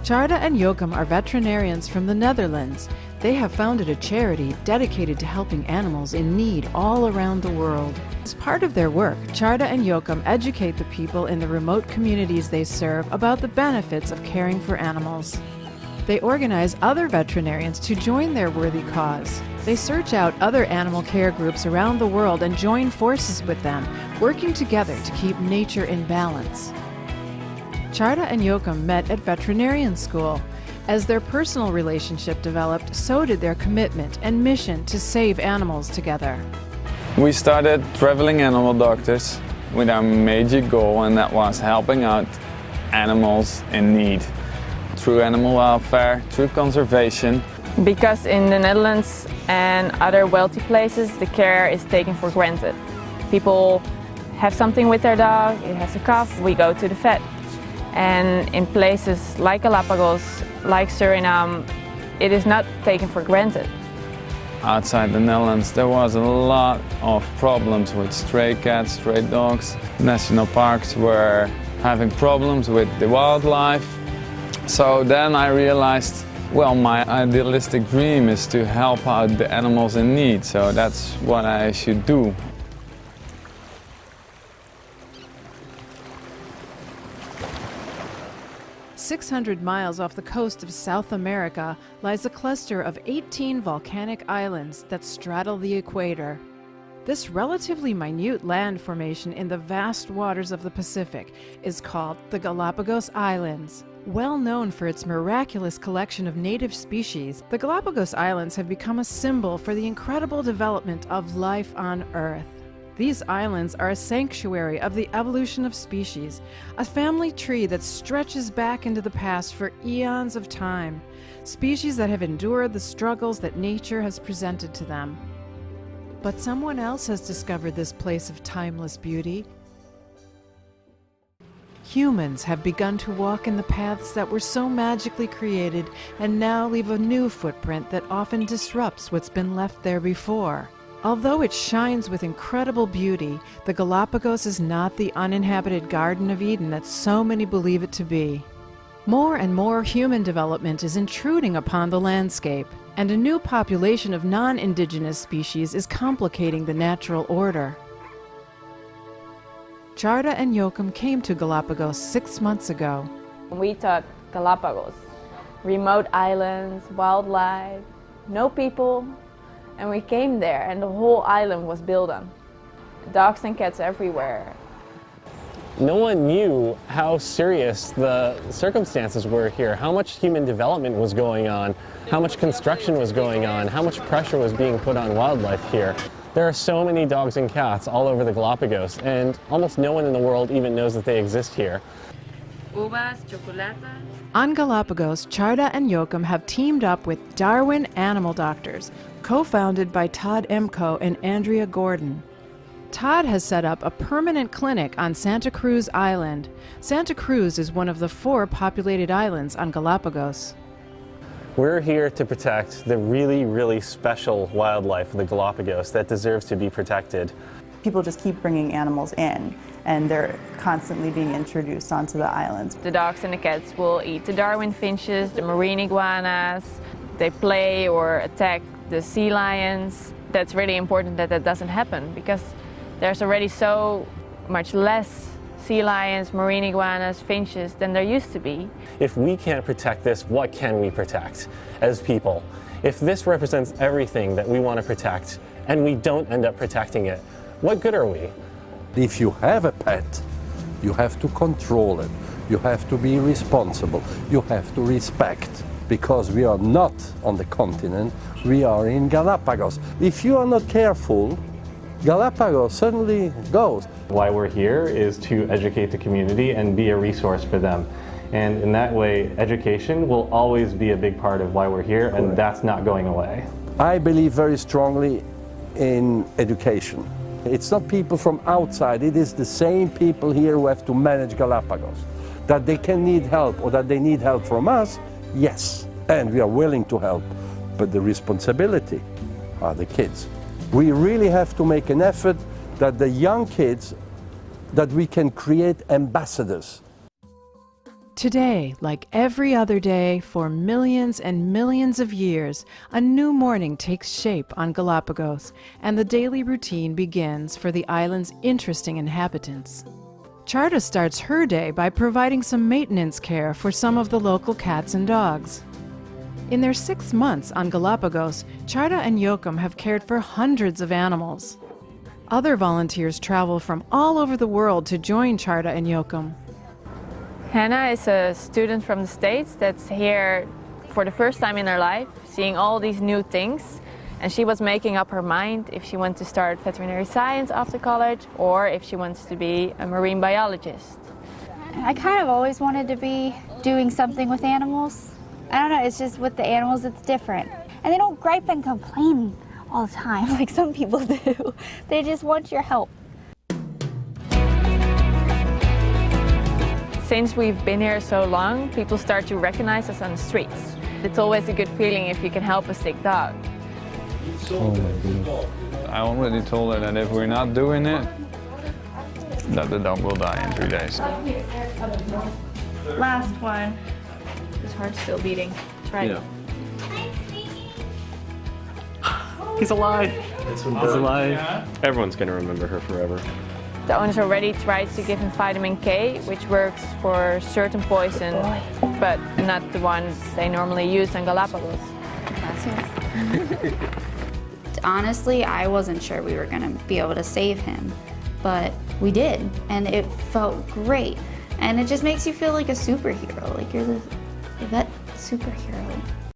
Tjarda and Joachim are veterinarians from the Netherlands. They have founded a charity dedicated to helping animals in need all around the world. As part of their work, Tjarda and Joachim educate the people in the remote communities they serve about the benefits of caring for animals. They organize other veterinarians to join their worthy cause. They search out other animal care groups around the world and join forces with them, working together to keep nature in balance. Tjarda and Joachim met at veterinarian school. As their personal relationship developed, so did their commitment and mission to save animals together. We started traveling animal doctors with our major goal, and that was helping out animals in need through animal welfare, through conservation. Because in the Netherlands and other wealthy places, the care is taken for granted. People have something with their dog, it has a cough, we go to the vet. And in places like Galapagos, like Suriname, it is not taken for granted. Outside the Netherlands there was a lot of problems with stray cats, stray dogs. National parks were having problems with the wildlife. So then I realized, well, my idealistic dream is to help out the animals in need, so that's what I should do. "600 miles off the coast of South America lies a cluster of 18 volcanic islands that straddle the equator. This relatively minute land formation in the vast waters of the Pacific is called the Galapagos Islands. Well known for its miraculous collection of native species, the Galapagos Islands have become a symbol for the incredible development of life on Earth. These islands are a sanctuary of the evolution of species, a family tree that stretches back into the past for eons of time, species that have endured the struggles that nature has presented to them. But someone else has discovered this place of timeless beauty. Humans have begun to walk in the paths that were so magically created and now leave a new footprint that often disrupts what's been left there before. Although it shines with incredible beauty, the Galapagos is not the uninhabited Garden of Eden that so many believe it to be. More and more human development is intruding upon the landscape, and a new population of non-indigenous species is complicating the natural order. Tjarda and Joachim came to Galapagos 6 months ago. We thought Galapagos, remote islands, wildlife, no people. And we came there and the whole island was built on. Dogs and cats everywhere. No one knew how serious the circumstances were here, how much human development was going on, how much construction was going on, how much pressure was being put on wildlife here. There are so many dogs and cats all over the Galapagos, and almost no one in the world even knows that they exist here. On Galapagos, Tjarda and Joachim have teamed up with Darwin Animal Doctors, co-founded by Todd Emco and Andrea Gordon. Todd has set up a permanent clinic on Santa Cruz Island. Santa Cruz is one of the 4 populated islands on Galapagos. We're here to protect the really, really special wildlife of the Galapagos that deserves to be protected. People just keep bringing animals in, and they're constantly being introduced onto the islands. The dogs and the cats will eat the Darwin finches, the marine iguanas. They play or attack the sea lions. That's really important that that doesn't happen, because there's already so much less sea lions, marine iguanas, finches than there used to be. If we can't protect this, what can we protect as people? If this represents everything that we want to protect and we don't end up protecting it, what good are we? If you have a pet, you have to control it. You have to be responsible. You have to respect. Because we are not on the continent, we are in Galapagos. If you are not careful, Galapagos suddenly goes. Why we're here is to educate the community and be a resource for them. And in that way, education will always be a big part of why we're here, and that's not going away. I believe very strongly in education. It's not people from outside, it is the same people here who have to manage Galapagos. That they can need help or that they need help from us, yes, and we are willing to help, but the responsibility are the kids. We really have to make an effort that the young kids, that we can create ambassadors. Today, like every other day, for millions and millions of years, a new morning takes shape on Galapagos, and the daily routine begins for the island's interesting inhabitants. Charda starts her day by providing some maintenance care for some of the local cats and dogs. In their 6 months on Galapagos, Charda and Joachim have cared for hundreds of animals. Other volunteers travel from all over the world to join Charda and Joachim. Hannah is a student from the States that's here for the first time in her life, seeing all these new things. And she was making up her mind if she wants to start veterinary science after college or if she wants to be a marine biologist. I kind of always wanted to be doing something with animals. I don't know, it's just with the animals it's different. And they don't gripe and complain all the time like some people do. They just want your help. Since we've been here so long, people start to recognize us on the streets. It's always a good feeling if you can help a sick dog. Oh my goodness. I already told her that if we're not doing it, that the dog will die in 3 days. Last one. His heart's still beating. Try it. He's alive. He's alive. Everyone's going to remember her forever. The owners already tried to give him vitamin K, which works for certain poison, but not the ones they normally use on Galapagos. Honestly, I wasn't sure we were going to be able to save him, but we did, and it felt great. And it just makes you feel like a superhero, like you're the vet superhero.